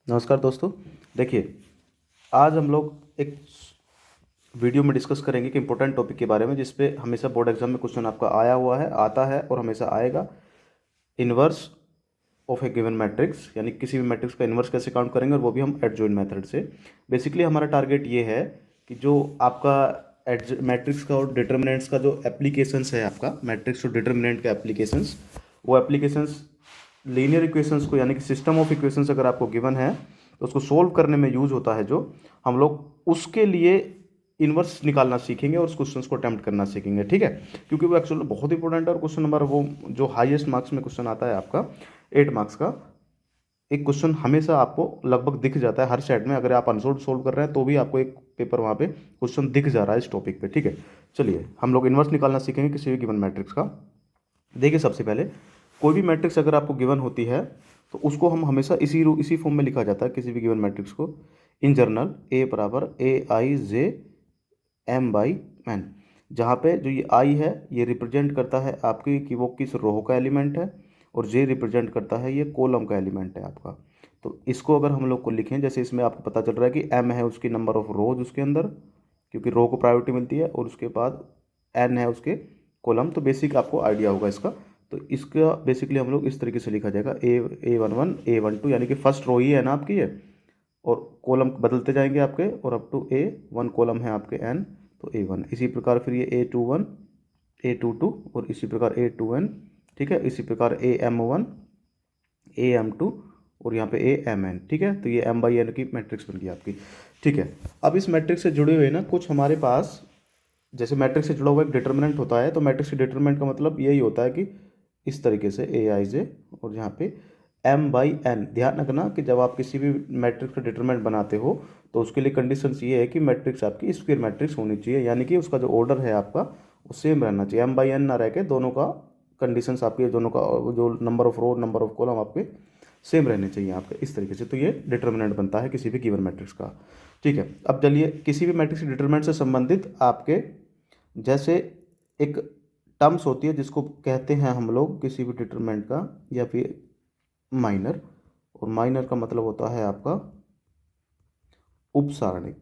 नमस्कार दोस्तों। देखिए, आज हम लोग एक वीडियो में डिस्कस करेंगे कि इम्पोर्टेंट टॉपिक के बारे में जिस पे हमेशा बोर्ड एग्जाम में क्वेश्चन आपका आया हुआ है, आता है और हमेशा आएगा। Inverse of A given matrix, यानी किसी भी मैट्रिक्स का इन्वर्स कैसे काउंट करेंगे, और वो भी हम एडजॉइंट मेथड से। बेसिकली हमारा टारगेट ये है कि जो आपका मैट्रिक्स का और डिटर्मिनेंट्स का जो एप्लीकेशंस है, आपका मैट्रिक्स और डिटर्मिनेंट का एप्लीकेशंस, वो एप्लीकेशंस लीनियर इक्वेशंस को, यानी कि सिस्टम ऑफ इक्वेशंस अगर आपको गिवन है तो उसको सोल्व करने में यूज होता है, जो हम लोग उसके लिए इन्वर्स निकालना सीखेंगे और उस क्वेश्चन को अटेम्प्ट करना सीखेंगे। ठीक है, क्योंकि वो एक्चुअली बहुत इंपॉर्टेंट है और क्वेश्चन नंबर वो जो हाईएस्ट मार्क्स में क्वेश्चन आता है आपका 8 मार्क्स का, एक क्वेश्चन हमेशा आपको लगभग दिख जाता है हर सेट में। अगर आप अनसोल्व सोल्व कर रहे हैं तो भी आपको एक पेपर वहाँ पे क्वेश्चन दिख जा रहा है इस टॉपिक पे। ठीक है, चलिए हम लोग इन्वर्स निकालना सीखेंगे किसी भी गिवन मैट्रिक्स का। देखिए, सबसे पहले कोई भी मैट्रिक्स अगर आपको गिवन होती है तो उसको हम हमेशा इसी फॉर्म में लिखा जाता है किसी भी गिवन मैट्रिक्स को। इन जनरल ए बराबर ए आई जे एम बाई एन, जहाँ पे जो ये आई है ये रिप्रेजेंट करता है आपकी कि वो किस रो का एलिमेंट है, और जे रिप्रेजेंट करता है ये कॉलम का एलिमेंट है आपका। तो इसको अगर हम लोग को लिखें, जैसे इसमें आपको पता चल रहा है कि एम है उसकी नंबर ऑफ रोज उसके अंदर, क्योंकि रो को प्रायोरिटी मिलती है, और उसके बाद एन है उसके कॉलम। तो बेसिक आपको आइडिया होगा इसका। तो इसका बेसिकली हम लोग इस तरीके से लिखा जाएगा ए 11 A12, यानी कि फर्स्ट रो ही है ना आपकी ये, और कॉलम बदलते जाएंगे आपके, और अप टू A1 कॉलम है आपके एन, तो A1। इसी प्रकार फिर ये A21 A22 और इसी प्रकार A2n। ठीक है, इसी प्रकार AM1 AM2 और यहाँ पे AMN। ठीक है, तो ये M बाई एन की मैट्रिक्स बन गई आपकी। ठीक है, अब इस मैट्रिक्स से जुड़े हुए ना कुछ हमारे पास, जैसे मैट्रिक्स से जुड़ा हुआ एक डिटर्मिनेंट होता है, तो मैट्रिक्स के डिटर्मिनेंट का मतलब यही होता है कि इस तरीके से ए आई जे, और यहाँ पे एम बाई एन। ध्यान रखना कि जब आप किसी भी मैट्रिक्स का डिटरमिनेंट बनाते हो तो उसके लिए कंडीशंस ये है कि मैट्रिक्स आपकी स्क्वायर मैट्रिक्स होनी चाहिए, यानी कि उसका जो ऑर्डर है आपका वो सेम रहना चाहिए, एम बाई एन ना रह के दोनों का कंडीशंस आपके, दोनों का जो number of row number of column आपके सेम रहने चाहिए आपके, इस तरीके से। तो ये डिटर्मिनेंट बनता है किसी भी गिवन मैट्रिक्स का। ठीक है, अब चलिए किसी भी मैट्रिक्स के डिटर्मिनेंट से संबंधित आपके, जैसे एक टर्म्स होती है जिसको कहते हैं हम लोग किसी भी डिटरमिनेंट का, या फिर माइनर, और माइनर का मतलब होता है आपका उपसारणिक।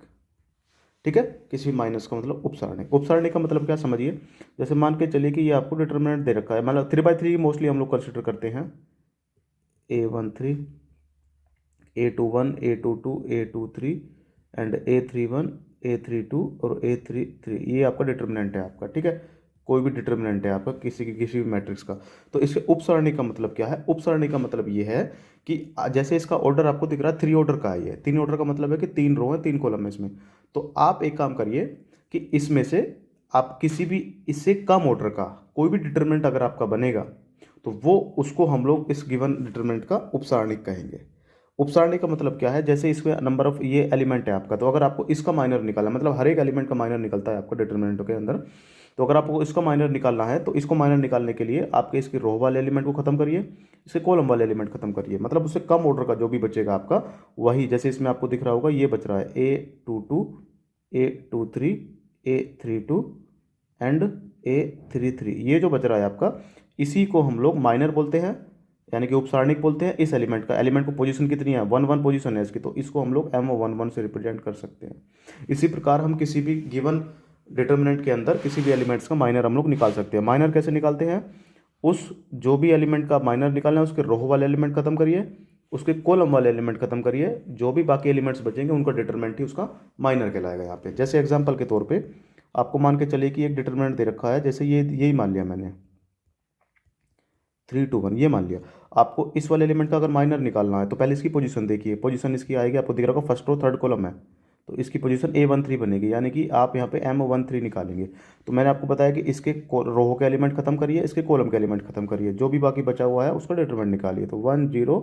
ठीक है, किसी भी माइनस का मतलब उपसारणिक। उपसारणिक का मतलब क्या समझिए, जैसे मान के चलिए कि ये आपको डिटरमिनेंट दे रखा है, मतलब 3/3 मोस्टली हम लोग कंसिडर करते हैं। A13 A21 A22 A23 and A31 A32 और A33, ये आपका डिटर्मिनेंट है आपका। ठीक है, कोई भी डिटर्मिनेंट है आपका किसी भी मैट्रिक्स का। तो इसके उपसरणी का मतलब क्या है? उपसरणी का मतलब ये है कि जैसे इसका ऑर्डर आपको दिख रहा है 3 ऑर्डर का है, ये 3 ऑर्डर का मतलब है कि 3 रो है 3 कॉलम है इसमें। तो आप एक काम करिए कि इसमें से आप किसी भी इससे कम ऑर्डर का कोई भी डिटर्मिनेंट अगर आपका बनेगा तो वो उसको हम लोग इस गिवन डिटर्मिनेंट का उपसारणिक कहेंगे। उपसारणिक का मतलब क्या है, जैसे इसमें नंबर ऑफ ये एलिमेंट है आपका, तो अगर आपको इसका माइनर निकालना, मतलब हर एक एलिमेंट का माइनर निकलता है आपको डिटर्मिनेंट के अंदर, तो अगर आपको इसका माइनर निकालना है तो इसको माइनर निकालने के लिए आपके इसके रो वाले एलिमेंट को खत्म करिए, इसके कॉलम वाले एलिमेंट खत्म करिए, मतलब उससे कम ऑर्डर का जो भी बचेगा आपका वही, जैसे इसमें आपको दिख रहा होगा ये बच रहा है A22 A23 A32 and A33, ये जो बच रहा है आपका इसी को हम लोग माइनर बोलते हैं, यानी कि उपसारणिक बोलते हैं। इस एलिमेंट को पोजीशन कितनी है, 1 1 पोजीशन है इसकी, तो इसको हम लोग M11 से रिप्रेजेंट कर सकते हैं। इसी प्रकार हम किसी भी गिवन डिटर्मिनेंट के अंदर किसी भी एलिमेंट्स का माइनर हम लोग निकाल सकते हैं। माइनर कैसे निकालते हैं, उस जो भी एलिमेंट का माइनर निकालना है उसके रो वाले एलिमेंट खत्म करिए, उसके कॉलम वाले एलिमेंट खत्म करिए, जो भी बाकी एलिमेंट्स बचेंगे उनका डिटरमिनेंट ही उसका माइनर कहलाएगा यहाँ पे। जैसे एग्जांपल के तौर पे आपको मान के चलिए कि एक डिटरमिनेंट दे रखा है, जैसे ये यही मान लिया मैंने 3 2 1, ये मान लिया। आपको इस वाले एलिमेंट का अगर माइनर निकालना है तो पहले इसकी पोजीशन देखिए, पोजीशन इसकी आएगी, आपको दिख रहा होगा फर्स्ट रो थर्ड कॉलम है, तो इसकी पोजीशन A13 बनेगी, यानी कि आप यहाँ पे M13 निकालेंगे। तो मैंने आपको बताया कि इसके रो के एलिमेंट खत्म करिए, इसके कॉलम के एलिमेंट खत्म करिए, जो भी बाकी बचा हुआ है उसका डिटरमिनेंट निकालिए। तो 1 0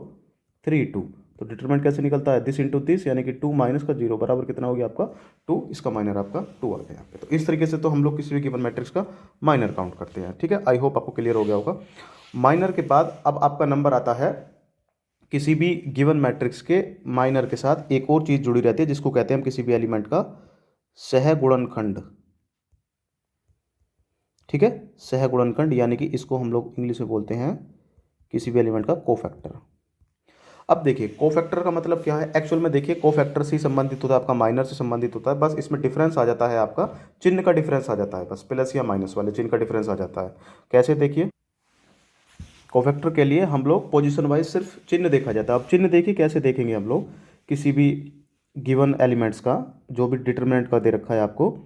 3 2, तो डिटरमिनेंट कैसे निकलता है, दिस इंटू दिस, यानी कि 2 माइनस का 0 बराबर कितना हो गया आपका 2, इसका माइनर आपका 2 आ गया यहाँ पे। तो इस तरीके से तो हम लोग किसी भी गिवन मैट्रिक्स का माइनर काउंट करते हैं। ठीक है, आई होप आपको क्लियर हो गया होगा। माइनर के बाद अब आपका नंबर आता है किसी भी गिवन मैट्रिक्स के माइनर के साथ एक और चीज जुड़ी रहती है जिसको कहते हैं हम किसी भी एलिमेंट का सहगुणनखंड। ठीक है, सहगुणनखंड, यानी कि इसको हम लोग इंग्लिश में बोलते हैं किसी भी एलिमेंट का कोफैक्टर। अब देखिए कोफैक्टर का मतलब क्या है, एक्चुअल में देखिए कोफैक्टर से ही संबंधित होता है आपका, माइनर से संबंधित होता है, बस इसमें डिफरेंस आ जाता है आपका, चिन्ह का डिफरेंस आ जाता है, बस प्लस या माइनस वाले चिन्ह का डिफरेंस आ जाता है। कैसे देखिए, कोफैक्टर के लिए हम लोग पोजीशन वाइज सिर्फ चिन्ह देखा जाता है। अब चिन्ह देखिए कैसे देखेंगे हम लोग किसी भी गिवन एलिमेंट्स का, जो भी डिटरमिनेंट का दे रखा है आपको।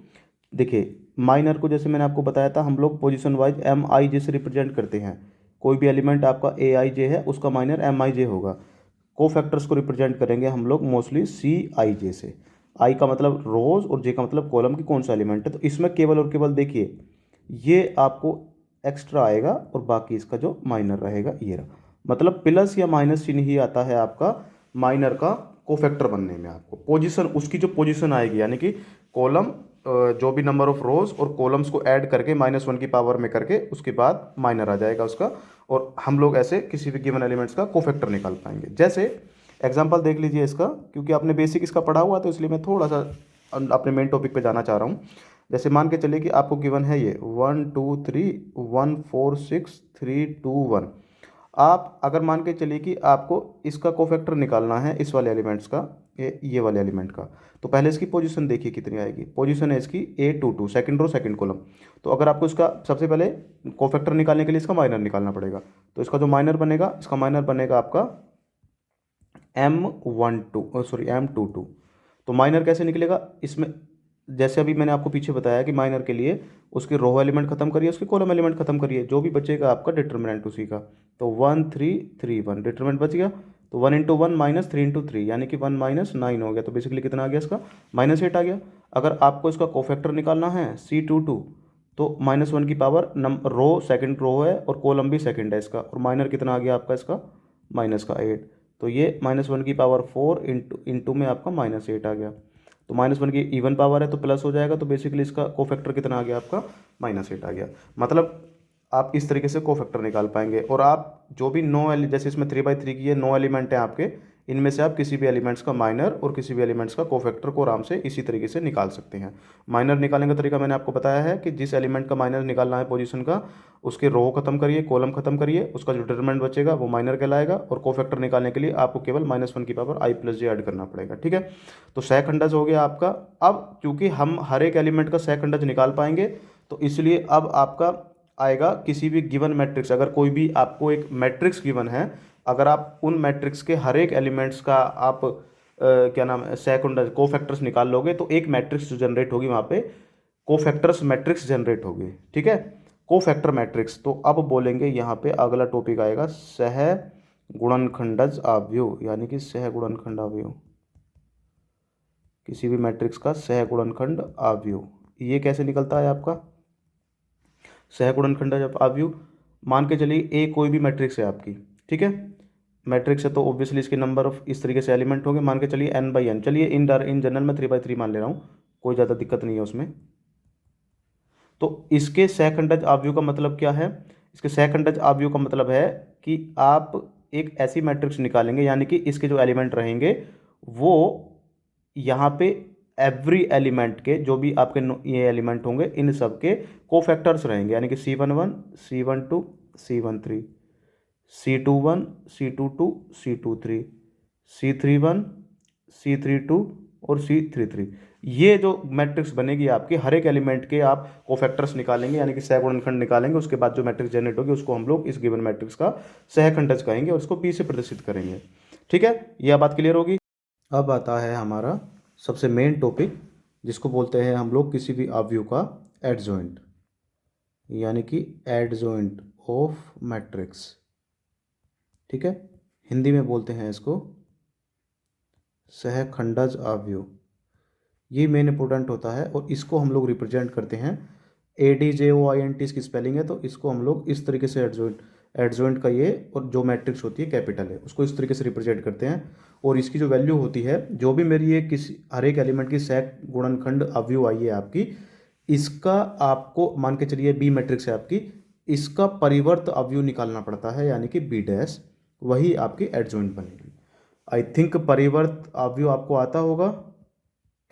देखिए माइनर को जैसे मैंने आपको बताया था, हम लोग पोजीशन वाइज एम आई जे से रिप्रेजेंट करते हैं। कोई भी एलिमेंट आपका ए आई जे है, उसका माइनर एम आई जे होगा। को फैक्टर्स को रिप्रेजेंट करेंगे हम लोग मोस्टली सी आई जे से। आई का मतलब रोज और जे का मतलब कॉलम की कौन सा एलिमेंट है। तो इसमें केवल और केवल देखिए ये आपको एक्स्ट्रा आएगा और बाकी इसका जो माइनर रहेगा ये रहा। मतलब प्लस या माइनस चिन्ह ही आता है आपका माइनर का कोफैक्टर बनने में। आपको पोजीशन, उसकी जो पोजीशन आएगी यानी कि कॉलम, जो भी नंबर ऑफ रोज और कॉलम्स को ऐड करके -1 की पावर में करके उसके बाद माइनर आ जाएगा उसका। और हम लोग ऐसे किसी भी गिवन एलिमेंट्स का कोफैक्टर निकाल पाएंगे। जैसे एग्जांपल देख लीजिए इसका, क्योंकि आपने बेसिक इसका पढ़ा हुआ तो इसलिए मैं थोड़ा सा अपने मेन टॉपिक पे जाना चाह रहा हूँ। जैसे मान के चलिए कि आपको गिवन है ये 1 2 3 1 4 6 3 2 1। आप अगर मान के चलिए कि आपको इसका कोफैक्टर निकालना है इस वाले एलिमेंट्स का, ये वाले एलिमेंट का, तो पहले इसकी पोजीशन देखिए कितनी आएगी। पोजीशन है इसकी A22, second row second column. तो अगर आपको इसका सबसे पहले कोफैक्टर निकालने के लिए इसका माइनर निकालना पड़ेगा। तो इसका जो माइनर बनेगा, इसका माइनर बनेगा आपका M22। तो माइनर कैसे निकलेगा इसमें, जैसे अभी मैंने आपको पीछे बताया कि माइनर के लिए उसके रो एलिमेंट खत्म करिए, उसके कॉलम एलिमेंट खत्म करिए, जो भी बचेगा आपका डिटर्मिनेंट उसी का। तो 1 3 3 1 डिटर्मिनेंट बच गया। तो 1 इंटू 1 माइनस 3 इंटू 3 यानी कि 1 माइनस 9 हो गया। तो बेसिकली कितना आ गया इसका, -8 आ गया। अगर आपको इसका कोफैक्टर निकालना है C22, तो -1 की पावर रो सेकंड रो है और कॉलम भी सेकंड है इसका, और माइनर कितना आ गया आपका इसका -8। तो ये -1 की पावर 4 इंटू में आपका -8 आ गया। तो -1 की इवन पावर है तो प्लस हो जाएगा। तो बेसिकली इसका कोफैक्टर कितना आ गया आपका -8 आ गया। मतलब आप इस तरीके से कोफैक्टर निकाल पाएंगे। और आप जो भी जैसे इसमें 3/3 की ये 9 एलिमेंट हैं आपके, इनमें से आप किसी भी एलिमेंट्स का माइनर और किसी भी एलिमेंट्स का कोफैक्टर को आराम से इसी तरीके से निकाल सकते हैं। माइनर निकालने का तरीका मैंने आपको बताया है कि जिस एलिमेंट का माइनर निकालना है पोजीशन का, उसके रो खत्म करिए, कॉलम खत्म करिए, उसका जो डिटरमिनेंट बचेगा वो माइनर कहलाएगा। और कोफैक्टर निकालने के लिए आपको केवल -1 की power i plus J add करना पड़ेगा। ठीक है, तो सहखंडज हो गया आपका। अब चूंकि हम हर एक एलिमेंट का सहखंडज निकाल पाएंगे, तो इसलिए अब आपका आएगा किसी भी गिवन मैट्रिक्स, अगर कोई भी आपको एक मैट्रिक्स गिवन है, अगर आप उन मैट्रिक्स के हर एक एलिमेंट्स का आप क्या नाम है सेकंड कोफैक्टर्स निकाल लोगे, तो एक मैट्रिक्स जो जनरेट होगी वहाँ पे कोफैक्टर्स मैट्रिक्स जनरेट होगी। ठीक है, कोफैक्टर मैट्रिक्स। तो अब बोलेंगे यहाँ पे अगला टॉपिक आएगा सह गुणनखंडज आव्यूह, यानी कि सह गुणनखंड आव्यूह, किसी भी मैट्रिक्स का सह गुणनखंड आव्यूह। ये कैसे निकलता है आपका सह गुणनखंड आव्यूह। मान के चलिए ए कोई भी मैट्रिक्स है आपकी, ठीक है, मैट्रिक्स है तो ऑब्वियसली इसके नंबर ऑफ इस तरीके से एलिमेंट होंगे। मान के चलिए n/n, चलिए इन जनरल में 3/3 मान ले रहा हूँ, कोई ज़्यादा दिक्कत नहीं है उसमें। तो इसके सहखंडज आव्यूह का मतलब क्या है, इसके सहखंडज आव्यूह का मतलब है कि आप एक ऐसी मैट्रिक्स निकालेंगे, यानी कि इसके जो एलिमेंट रहेंगे वो यहाँ पे एवरी एलिमेंट के जो भी आपके ये एलिमेंट होंगे इन सब के कोफैक्टर्स रहेंगे, यानी कि C11 C12 C13 C21 C22 C23 C31 C32 और C33। ये जो मैट्रिक्स बनेगी आपकी, हर एक एलिमेंट के आप कोफैक्टर्स निकालेंगे, यानी कि सहगुणनखंड निकालेंगे। उसके बाद जो मैट्रिक्स जनरेट होगी उसको हम लोग इस गिवन मैट्रिक्स का सहखंडज कहेंगे और इसको P से प्रदर्शित करेंगे। ठीक है, यह बात क्लियर होगी। अब आता है हमारा सबसे मेन टॉपिक, जिसको बोलते हैं हम लोग किसी भी आव्यूह का एडजॉइंट, यानी कि एडजॉइंट ऑफ मैट्रिक्स। ठीक है, हिंदी में बोलते हैं इसको सहखंडज आव्यूह। ये मेन इंपॉर्टेंट होता है और इसको हम लोग रिप्रेजेंट करते हैं ADJOINT इसकी स्पेलिंग है। तो इसको हम लोग इस तरीके से एडजॉइंट का ये, और जो मैट्रिक्स होती है कैपिटल है उसको इस तरीके से रिप्रेजेंट करते हैं। और इसकी जो वैल्यू होती है, जो भी मेरी ये किसी हर एक एलिमेंट की सह गुणनखंड आव्यूह आई है आपकी, इसका आपको मान के चलिए बी मैट्रिक्स है आपकी, इसका परिवर्त आव्यूह निकालना पड़ता है, यानी कि B डैश, वही आपकी एडजॉइंट बनेगी। आई थिंक परिवर्त आव्यूह आपको आता होगा।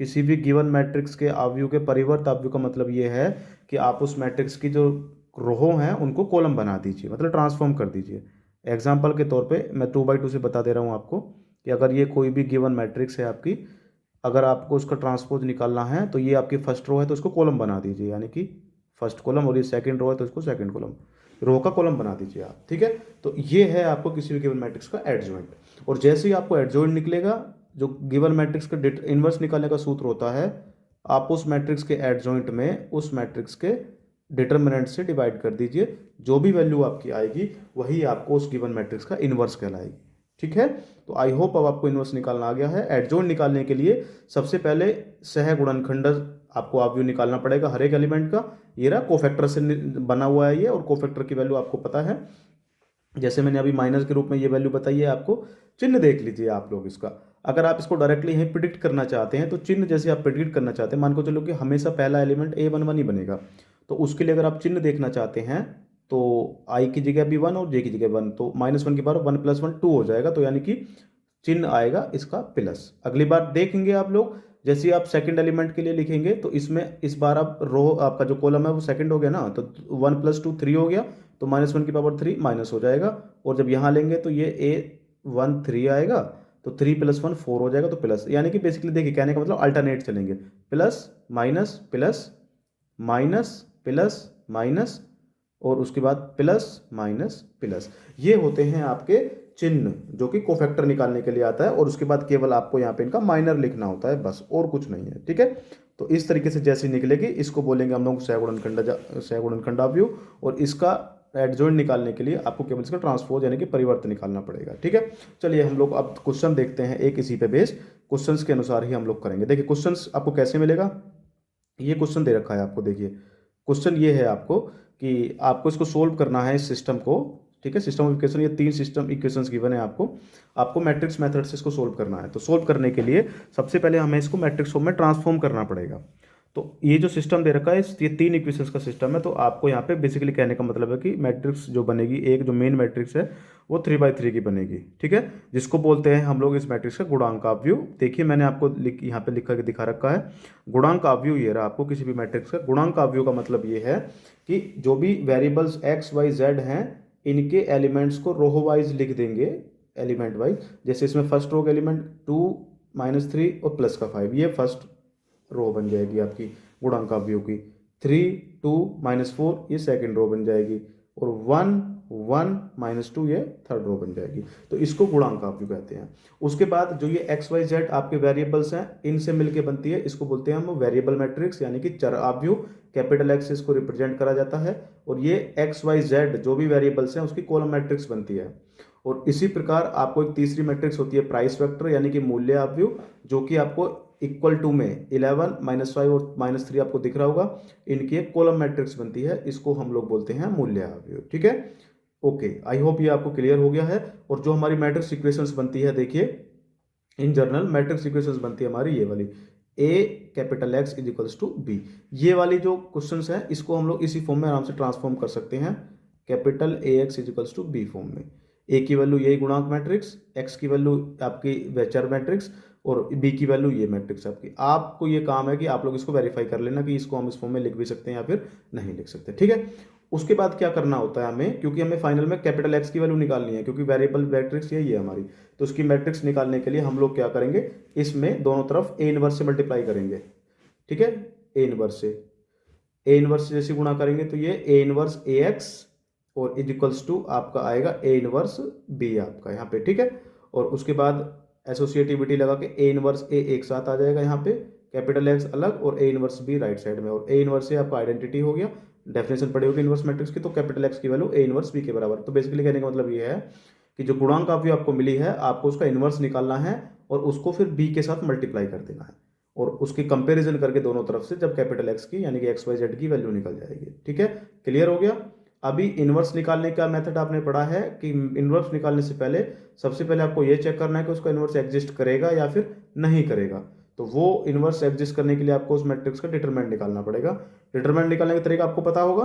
किसी भी गिवन मैट्रिक्स के आव्यूह के परिवर्त आव्यूह का मतलब ये है कि आप उस मैट्रिक्स की जो रो हैं उनको कॉलम बना दीजिए, मतलब ट्रांसफॉर्म कर दीजिए। एग्जाम्पल के तौर पे मैं 2/2 से बता दे रहा हूँ आपको कि अगर ये कोई भी गिवन मैट्रिक्स है आपकी, अगर आपको उसका ट्रांसपोज निकालना है तो ये आपकी फर्स्ट रो है तो इसको कॉलम बना दीजिए, यानी कि फर्स्ट कॉलम, और ये सेकंड रो है तो इसको सेकंड कॉलम, रो का कॉलम बना दीजिए आप। ठीक है, तो ये है आपको किसी भी गिवन मैट्रिक्स का एडजॉइंट। और जैसे ही आपको एडजॉइंट निकलेगा, जो गिवन मैट्रिक्स का इनवर्स निकालने का सूत्र होता है, आप उस मैट्रिक्स के एडजॉइंट में उस मैट्रिक्स के डिटर्मिनेंट से डिवाइड कर दीजिए, जो भी वैल्यू आपकी आएगी वही आपको उस गिवन मैट्रिक्स का इनवर्स कहलाएगी। ठीक है, तो आई होप अब आपको इनवर्स निकालना आ गया है। एडजॉइंट निकालने के लिए सबसे पहले सह गुणनखंड आपको आव्यूह निकालना पड़ेगा हर एक एलिमेंट का। ये रहा कोफैक्टर से बना हुआ है ये, और कोफैक्टर की वैल्यू आपको पता है, जैसे मैंने अभी माइनस के रूप में ये वैल्यू बताई है आपको। चिन्ह देख लीजिए आप लोग इसका, अगर आप इसको डायरेक्टली यहीं प्रिडिक्ट करना चाहते हैं तो चिन्ह जैसे आप प्रिडिक्ट करना चाहते हैं, मान को चलो कि हमेशा पहला एलिमेंट A11 ही बनेगा, तो उसके लिए अगर आप चिन्ह देखना चाहते हैं तो आई की जगह भी 1 और जे की जगह 1, तो -1 की बार 1 + 1 2 हो जाएगा, तो यानी कि चिन्ह आएगा इसका प्लस। अगली बार देखेंगे आप लोग, जैसे ही आप सेकंड एलिमेंट के लिए लिखेंगे तो इसमें इस बार आप रो, आपका जो कॉलम है वो सेकंड हो गया ना, तो 1 + 2 3 हो गया, तो -1 की पावर 3 माइनस हो जाएगा, और जब यहाँ लेंगे तो ये A1 3 आएगा, तो 3 + 1 4 हो जाएगा, तो प्लस। यानी कि बेसिकली देखिए कहने का मतलब अल्टरनेट चलेंगे, plus minus plus minus plus minus, और उसके बाद प्लस माइनस प्लस। ये होते हैं आपके चिन्ह जो कि कोफैक्टर निकालने के लिए आता है, और उसके बाद केवल आपको यहाँ पे इनका माइनर लिखना होता है, बस और कुछ नहीं है। ठीक है, तो इस तरीके से जैसे निकलेगी इसको बोलेंगे हम लोग सहगुणनखंडाव्यूह, और इसका एडजॉइंट निकालने के लिए आपको केवल इसका ट्रांसपोज यानी कि परिवर्तन निकालना पड़ेगा। ठीक है, चलिए हम लोग अब क्वेश्चन देखते हैं, एक इसी पे बेस क्वेश्चंस के अनुसार ही हम लोग करेंगे। देखिए क्वेश्चंस आपको कैसे मिलेगा, ये क्वेश्चन दे रखा है आपको। देखिए क्वेश्चन ये है आपको कि आपको इसको सोल्व करना है इस सिस्टम को। ठीक है, सिस्टम ऑफ इक्वेशन, ये 3 सिस्टम इक्वेशंस गिवन है आपको मैट्रिक्स मेथड से इसको सोल्व करना है। तो सोल्व करने के लिए सबसे पहले हमें इसको मैट्रिक्स फॉर्म में ट्रांसफॉर्म करना पड़ेगा। तो ये जो सिस्टम दे रखा है, ये 3 इक्वेशंस का सिस्टम है, तो आपको यहाँ पे बेसिकली कहने का मतलब है कि मैट्रिक्स जो बनेगी, एक जो मेन मैट्रिक्स है वो 3/3 की बनेगी। ठीक है, जिसको बोलते हैं हम लोग इस मैट्रिक्स का गुणांक आव्यूह। देखिए मैंने आपको यहाँ पे लिखा के दिखा रखा है गुणांक आव्यूह, ये रहा आपको किसी भी मैट्रिक्स का गुणांक आव्यूह का मतलब ये है कि जो भी वेरिएबल्स x y z हैं इनके एलिमेंट्स को रो वाइज लिख देंगे, एलिमेंट वाइज। जैसे इसमें फर्स्ट रो का एलिमेंट 2 -3 और प्लस का 5, ये फर्स्ट रो बन जाएगी आपकी गुणांक आव्यूह की। 3 2 -4 ये सेकंड रो बन जाएगी, और 1 1 -2 ये थर्ड रो बन जाएगी। तो इसको गुणांक आव्यूह कहते हैं। उसके बाद जो ये x y z आपके वेरिएबल्स हैं इनसे मिलके बनती है, इसको बोलते हैं हम वेरिएबल मैट्रिक्स यानी कि चर आव्यूह। कैपिटल X से इसको रिप्रेजेंट करा जाता है, और ये x y z जो भी वेरिएबल्स हैं उसकी कॉलम मैट्रिक्स बनती है। और इसी प्रकार आपको एक तीसरी मैट्रिक्स होती है प्राइस वेक्टर यानी कि मूल्य आव्यूह, जो कि आपको इक्वल टू में 11 -5 और -3 आपको दिख रहा होगा, इनकी एक कॉलम मैट्रिक्स बनती है, इसको हम लोग बोलते हैं मूल्य आव्यूह। ठीक है, ओके, आई होप ये आपको क्लियर हो गया है। और जो हमारी मैट्रिक्स इक्वेशंस बनती है, देखिए इन जनरल मैट्रिक्स इक्वेशंस बनती है हमारी ये वाली A X = B। ये वाली जो क्वेश्चंस है इसको हम लोग इसी फॉर्म में आराम से ट्रांसफॉर्म कर सकते हैं, AX = B फॉर्म में। A की वैल्यू यही गुणांक मैट्रिक्स, X की वैल्यू आपकी वेक्टर मैट्रिक्स, और B की वैल्यू ये मैट्रिक्स आपकी। आपको ये काम है कि आप लोग इसको वेरीफाई कर लेना कि इसको हम इस फॉर्म में लिख भी सकते हैं या फिर नहीं लिख सकते। ठीक है, उसके बाद क्या करना होता है हमें, क्योंकि हमें फाइनल में कैपिटल X की वैल्यू निकालनी है, क्योंकि वेरिएबल मैट्रिक्स यही है हमारी, तो उसकी मैट्रिक्स निकालने के लिए हम लोग क्या करेंगे, इसमें दोनों तरफ A इनवर्स से मल्टीप्लाई करेंगे। ठीक है, A इनवर्स से जैसे गुणा करेंगे तो ये A इनवर्स AX और = आपका आएगा A इनवर्स B आपका यहाँ पे। ठीक है, और उसके बाद एसोसिएटिविटी लगा के A इनवर्स A एक साथ आ जाएगा यहाँ पे, कैपिटल X अलग और A inverse B right side में, और A इनवर्स A आपका आइडेंटिटी हो गया, डेफिनेशन पड़ी होगी इनवर्स मैट्रिक्स की, तो कैपिटल X की वैल्यू A इनवर्स B के बराबर। तो बेसिकली कहने का मतलब ये है कि जो गुणांक आव्यूह आपको मिली है आपको उसका इनवर्स निकालना है और उसको फिर B के साथ मल्टीप्लाई कर देना है, और उसकी कंपैरिजन करके दोनों तरफ से जब कैपिटल X की यानी कि XYZ की वैल्यू निकल जाएगी। ठीक है, क्लियर हो गया। अभी इनवर्स निकालने का मेथड आपने पढ़ा है कि इनवर्स निकालने से पहले सबसे पहले आपको ये चेक करना है कि उसका इनवर्स एग्जिस्ट करेगा या फिर नहीं करेगा। तो वो इनवर्स एग्जिस्ट करने के लिए आपको उस मैट्रिक्स का डिटरमिनेंट निकालना पड़ेगा। डिटरमिनेंट निकालने का तरीका आपको पता होगा,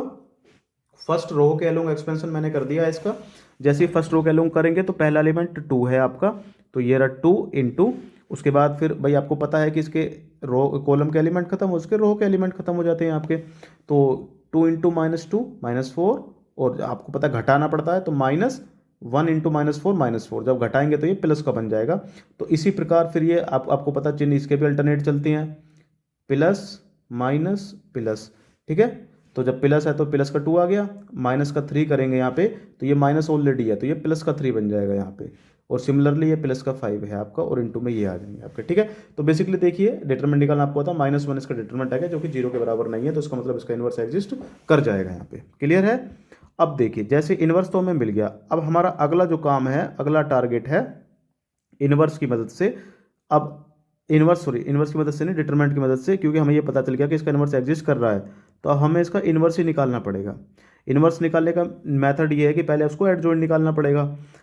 फर्स्ट रो के अलोंग एक्सपेंशन मैंने कर दिया है इसका। जैसे ही फर्स्ट रो के अलोंग करेंगे तो पहला एलिमेंट 2 है आपका, तो ये रहा 2 × उसके बाद फिर भाई आपको पता है कि इसके रो कॉलम के एलिमेंट खत्म हो, उसके रो के एलिमेंट खत्म हो जाते हैं आपके, तो 2 × -2 -4, और आपको पता है घटाना पड़ता है तो 1 इंटू -4 जब घटाएंगे तो ये प्लस का बन जाएगा। तो इसी प्रकार फिर ये आपको पता चिन्ह इसके भी अल्टरनेट चलती हैं, प्लस माइनस प्लस, ठीक है। तो जब प्लस है तो प्लस का 2 आ गया, माइनस का 3 करेंगे यहाँ पे तो ये माइनस ऑलरेडी है तो ये प्लस का 3 बन जाएगा यहाँ पे, और सिमिलरली ये प्लस का 5 है आपका, और इनटू में ये आ जाएंगे आपके, ठीक है। तो बेसिकली देखिए डिटरमिनेंट निकालना आपको होता है, -1 इसका डिटरमिनेंट है जो कि 0 के बराबर नहीं है, तो इसका मतलब इसका इन्वर्स एग्जिस्ट कर जाएगा यहाँ पे, क्लियर है। अब देखिए जैसे इन्वर्स तो हमें मिल गया, अब हमारा अगला जो काम है, अगला टारगेट है इन्वर्स की मदद से, अब इन्वर्स की मदद से नहीं, डिटरमिनेंट की मदद से, क्योंकि हमें ये पता चल गया कि इसका इन्वर्स एग्जिस्ट कर रहा है, तो अब हमें इसका इन्वर्स ही निकालना पड़ेगा। इन्वर्स निकालने का मेथड ये है कि पहले उसको एडजॉइंट निकालना पड़ेगा।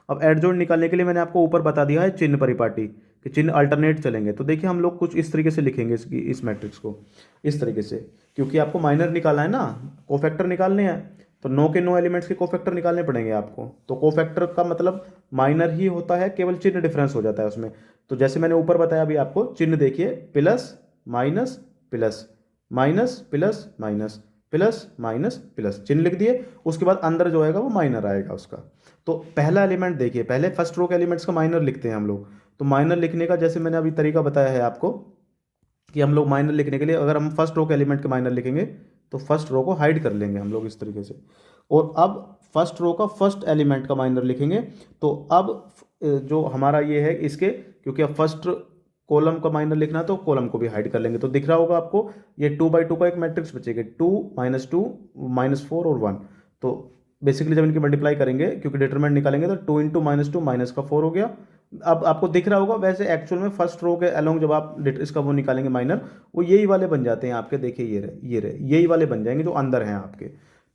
अब एडजॉइंट निकालने के लिए मैंने आपको ऊपर बता दिया है चिन्ह परिपाटी, कि चिन्ह अल्टरनेट चलेंगे। तो देखिए हम लोग कुछ इस तरीके से लिखेंगे इस मैट्रिक्स को, इस तरीके से, क्योंकि आपको माइनर निकालना है ना, कोफैक्टर निकालने हैं, तो 9 के 9 एलिमेंट्स के कोफैक्टर निकालने पड़ेंगे आपको। तो कोफैक्टर का मतलब माइनर ही होता है, केवल चिन्ह डिफरेंस हो जाता है उसमें। तो जैसे मैंने ऊपर बताया अभी आपको, चिन्ह देखिए, plus minus plus, minus plus minus, plus minus plus, चिन्ह लिख दिए। उसके बाद अंदर जो आएगा वो माइनर आएगा उसका। तो पहला एलिमेंट देखिए, पहले फर्स्ट रो के एलिमेंट्स का माइनर लिखते हैं हम लोग। तो माइनर लिखने का जैसे मैंने अभी तरीका बताया है आपको, कि हम लोग माइनर लिखने के लिए अगर हम फर्स्ट रो के एलिमेंट के माइनर लिखेंगे तो फर्स्ट रो को हाइड कर लेंगे हम लोग इस तरीके से, और अब फर्स्ट रो का फर्स्ट एलिमेंट का माइनर लिखेंगे। तो अब जो हमारा ये है इसके, क्योंकि अब फर्स्ट कॉलम का माइनर लिखना है तो कॉलम को भी हाइड कर लेंगे। तो दिख रहा होगा आपको ये 2 by 2 का एक मैट्रिक्स बचेगा, 2 -2 -4 और 1। तो बेसिकली जब इनकी मल्टीप्लाई करेंगे, क्योंकि डिटरमिनेंट निकालेंगे, तो 2 इंटू -2 -4 हो गया। अब आपको दिख रहा होगा, वैसे एक्चुअल में फर्स्ट रो के अलोंग जब आप इसका वो निकालेंगे माइनर, वो यही वाले बन जाते हैं आपके, देखिए ये रहे यही वाले बन जाएंगे जो अंदर हैं आपके।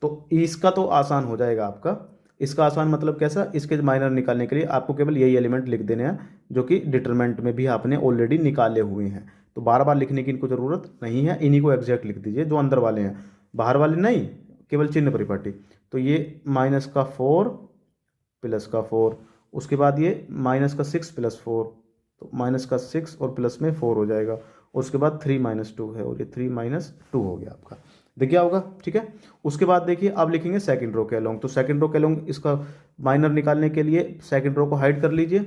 तो इसका तो आसान हो जाएगा आपका। इसका आसान मतलब कैसा, इसके माइनर निकालने के लिए आपको केवल यही एलिमेंट लिख देने हैं जो कि डिटरमिनेंट में भी आपने ऑलरेडी निकाले हुए हैं। तो बार बार लिखने की इनको जरूरत नहीं है, इन्हीं को एग्जैक्ट लिख दीजिए जो अंदर वाले हैं, बाहर वाले नहीं, केवल चिन्ह परिपाटी। तो ये -4 +4, उसके बाद ये -6 +4, तो -6 और प्लस में 4 हो जाएगा। उसके बाद 3 -2 है, और ये 3 -2 हो गया आपका, दिख गया होगा, ठीक है। उसके बाद देखिए अब लिखेंगे सेकंड रो के अलोंग। तो सेकंड रो के अलोंग इसका माइनर निकालने के लिए सेकंड रो को हाइड कर लीजिए।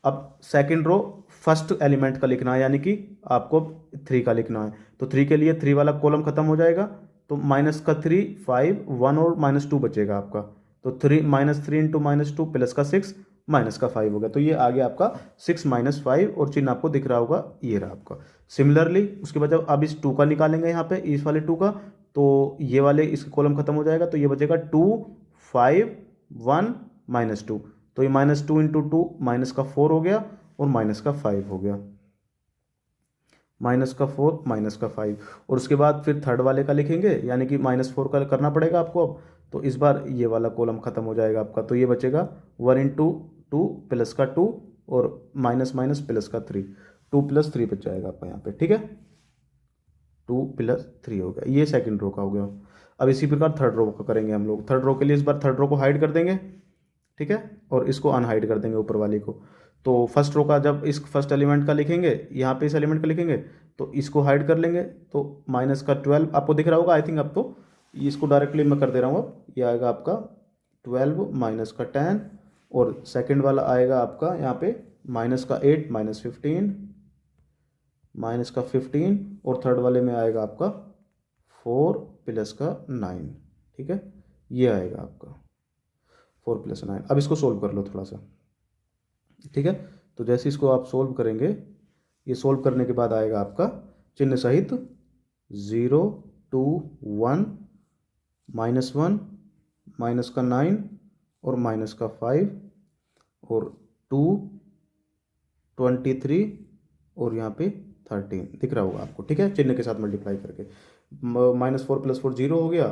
अब सेकंड रो फर्स्ट एलिमेंट का लिखना है, यानी कि आपको 3 का लिखना है। तो 3 के लिए 3 वाला कॉलम खत्म हो जाएगा, तो -3 5 1 और -2 बचेगा आपका। तो -3 इंटू -2 प्लस का 6 माइनस का 5 हो गया। तो ये आ गया आपका 6 -5, और चिन्ह आपको दिख रहा होगा, ये रहा आपका। सिमिलरली उसके बाद जब अब इस 2 का निकालेंगे यहाँ पे, इस वाले 2 का, तो ये वाले इसका कॉलम खत्म हो जाएगा, तो ये बचेगा 2 5 1 -2। तो ये -2 इंटू 2 -4 हो गया, और -5 हो गया, -4 -5। और उसके बाद फिर थर्ड वाले का लिखेंगे, यानी कि -4 का करना पड़ेगा आपको अब। तो इस बार ये वाला कॉलम खत्म हो जाएगा आपका, तो ये बचेगा 1 इंटू 2 प्लस का 2, और माइनस माइनस प्लस का 3, 2 + 3 बच जाएगा आपका यहाँ पे, ठीक है। 2 + 3 हो गया, ये सेकंड रो का हो गया। अब इसी प्रकार थर्ड रो का करेंगे हम लोग। थर्ड रो के लिए इस बार थर्ड रो को हाइड कर देंगे, ठीक है, और इसको अनहाइड कर देंगे ऊपर वाली को। तो फर्स्ट रो का जब इस फर्स्ट एलिमेंट का लिखेंगे, यहाँ पे इस एलिमेंट का लिखेंगे, तो इसको हाइड कर लेंगे। तो -12 आपको दिख रहा होगा आई थिंक। अब तो इसको डायरेक्टली मैं कर दे रहा हूँ, अब ये आएगा आपका 12 -10, और सेकंड वाला आएगा आपका यहाँ पे -8 -15 -15, और थर्ड वाले में आएगा आपका 4 + का 9, ठीक है, ये आएगा आपका 4 + 9। अब इसको सोल्व कर लो थोड़ा सा, ठीक है। तो जैसे इसको आप सोल्व करेंगे, ये सोल्व करने के बाद आएगा आपका चिन्ह सहित 0 2 1 -1 -9 और -5 और 2 23 और यहाँ पे 13 दिख रहा होगा आपको, ठीक है, चिन्ह के साथ मल्टीप्लाई करके। -4 + 4 0 हो गया,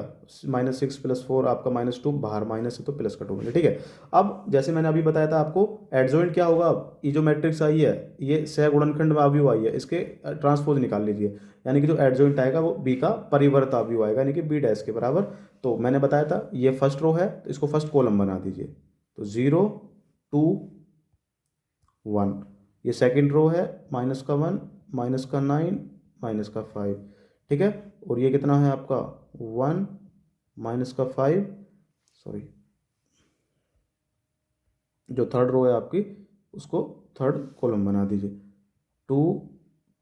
-6 + 4 आपका -2, बाहर माइनस है तो प्लस का 2 मिले, ठीक है। अब जैसे मैंने अभी बताया था आपको, एडजॉइंट क्या होगा, अब ये जो मैट्रिक्स आई है, ये सह गुणनखंड में अवयव आई है, इसके ट्रांसपोज निकाल लीजिए, यानी कि जो एडजॉइंट आएगा वो बी का परिवर्त अवयव आएगा, यानी कि B' के बराबर। तो मैंने बताया था ये फर्स्ट रो है, तो इसको फर्स्ट कॉलम बना दीजिए। तो 0 2 1, ये सेकंड रो है, -1 -9 -5, ठीक है। और ये कितना है आपका 1 -5, सॉरी जो थर्ड रो है आपकी उसको थर्ड कॉलम बना दीजिए, 2,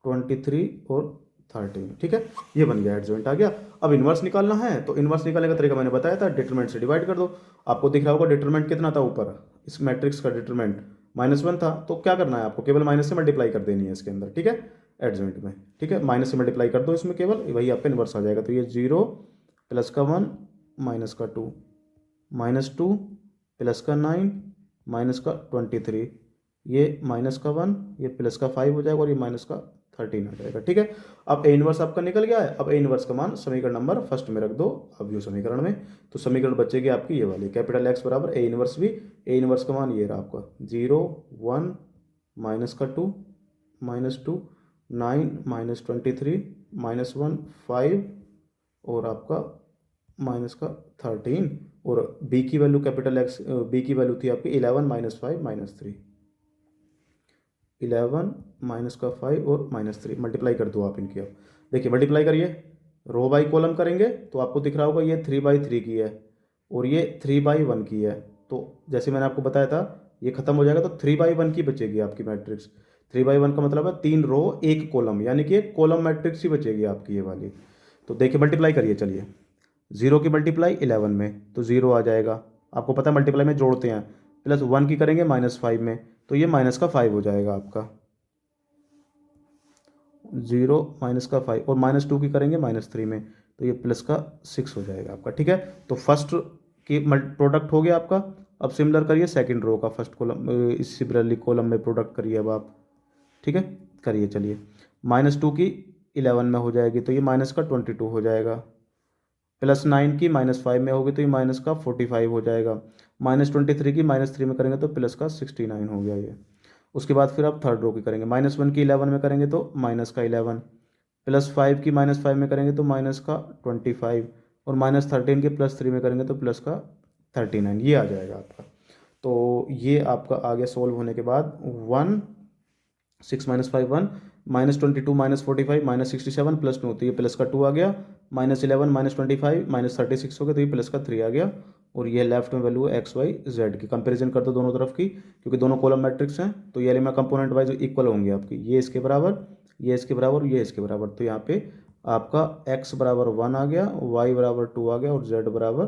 23 और 13, ठीक है। ये बन गया, एडजॉइंट आ गया। अब इन्वर्स निकालना है, तो इन्वर्स निकालने का तरीका मैंने बताया था, डिटरमिनेंट से डिवाइड कर दो। आपको दिख रहा होगा डिटरमिनेंट कितना था ऊपर, इस मैट्रिक्स का डिटरमिनेंट -1 था, तो क्या करना है आपको, केवल माइनस से मल्टीप्लाई कर देनी है इसके अंदर, ठीक है, एडजॉइंट में, ठीक है, माइनस से मल्टीप्लाई कर दो इसमें केवल, वही आपका इन्वर्स आ जाएगा। तो ये 0 प्लस का 1 माइनस का 2, -2 प्लस का 9 माइनस का 23, ये माइनस का 1, ये प्लस का 5 हो जाएगा और ये माइनस का 13 आ जाएगा, ठीक है। अब ए इनवर्स आपका निकल गया है। अब ए इनवर्स का मान समीकरण नंबर फर्स्ट में रख दो अब यो समीकरण में, तो समीकरण बचेगी आपकी ये वाली, कैपिटल एक्स बराबर ए इनवर्स भी, ए इनवर्स का मान ये रहा आपका 0, 1 माइनस का 2 -2, 9 -23 -1 5 और आपका माइनस का 13, और बी की वैल्यू कैपिटल एक्स, बी की वैल्यू थी आपकी 11 -5 -3, 11 माइनस का 5 और -3, मल्टीप्लाई कर दो आप इनकी। अब देखिए मल्टीप्लाई करिए, रो बाई कॉलम करेंगे तो आपको दिख रहा होगा ये 3/3 की है और ये 3/1 की है, तो जैसे मैंने आपको बताया था ये खत्म हो जाएगा तो 3/1 की बचेगी आपकी मैट्रिक्स। 3/1 का मतलब है 3 रो 1 कॉलम, यानी कि एक कॉलम मैट्रिक्स ही बचेगी आपकी ये वाली। तो देखिए मल्टीप्लाई करिए, चलिए 0 की मल्टीप्लाई 11 में तो 0 आ जाएगा, आपको पता है मल्टीप्लाई में जोड़ते हैं, प्लस 1 की करेंगे -5 में तो ये माइनस का 5 हो जाएगा आपका, 0 माइनस का 5, और -2 की करेंगे -3 में तो ये प्लस का 6 हो जाएगा आपका, ठीक है। तो फर्स्ट की प्रोडक्ट हो गया आपका। अब सिमिलर करिए सेकंड रो का, फर्स्ट कॉलम इस सिमिलरली कॉलम में प्रोडक्ट करिए अब आप, ठीक है, करिए चलिए। -2 की 11 में हो जाएगी तो ये माइनस का 22 हो जाएगा, प्लस 9 की -5 में होगी तो ये माइनस का 45 हो जाएगा, -23 की -3 में करेंगे तो प्लस का 69 हो गया ये। उसके बाद फिर आप थर्ड रो की करेंगे, -1 की 11 में करेंगे तो माइनस का 11, +5 की -5 में करेंगे तो माइनस का 25, और -13 के +3 में करेंगे तो प्लस का 39, ये आ जाएगा आपका। तो ये आपका आ गया सॉल्व होने के बाद 1 6 - 5 1, -22 -45 -67 +2, तो ये प्लस का 2 आ गया, -11 -25 -36 हो गया तो ये प्लस का 3 आ गया, और ये लेफ्ट में वैल्यू है XYZ की। कंपैरिजन कर दो दोनों तरफ की, क्योंकि दोनों कॉलम मैट्रिक्स हैं तो ये एलिमेंट कंपोनेंट वाइज इक्वल होंगे आपकी, ये इसके बराबर, ये इसके बराबर, ये इसके बराबर, तो यहाँ पे आपका x बराबर 1 आ गया, y बराबर 2 आ गया और z बराबर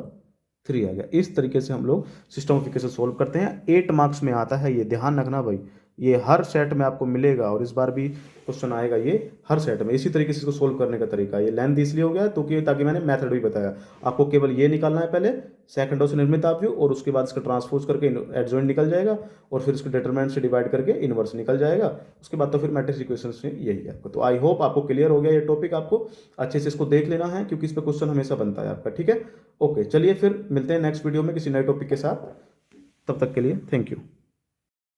3 आ गया। इस तरीके से हम लोग सिस्टम सोल्व करते हैं। 8 मार्क्स में आता है, ये ध्यान रखना भाई, ये हर सेट में आपको मिलेगा और इस बार भी क्वेश्चन आएगा ये हर सेट में। इसी तरीके से इसको सोल्व करने का तरीका, ये लेंथ इसलिए हो गया तो कि ताकि मैंने मेथड भी बताया आपको, केवल ये निकालना है पहले सेकंड रो से निर्मित आप व्यू, और उसके बाद इसका ट्रांसपोज करके एडजॉइंट निकल जाएगा, और फिर इसको डिटरमिनेंट से डिवाइड करके इनवर्स निकल जाएगा। उसके बाद तो फिर मैट्रिक्स इक्वेशंस में यही है आपको। तो आई होप आपको क्लियर हो गया ये टॉपिक, आपको अच्छे से इसको देख लेना है क्योंकि इस पर क्वेश्चन हमेशा बनता है आपका, ठीक है। ओके चलिए फिर मिलते हैं नेक्स्ट वीडियो में किसी नए टॉपिक के साथ, तब तक के लिए थैंक यू।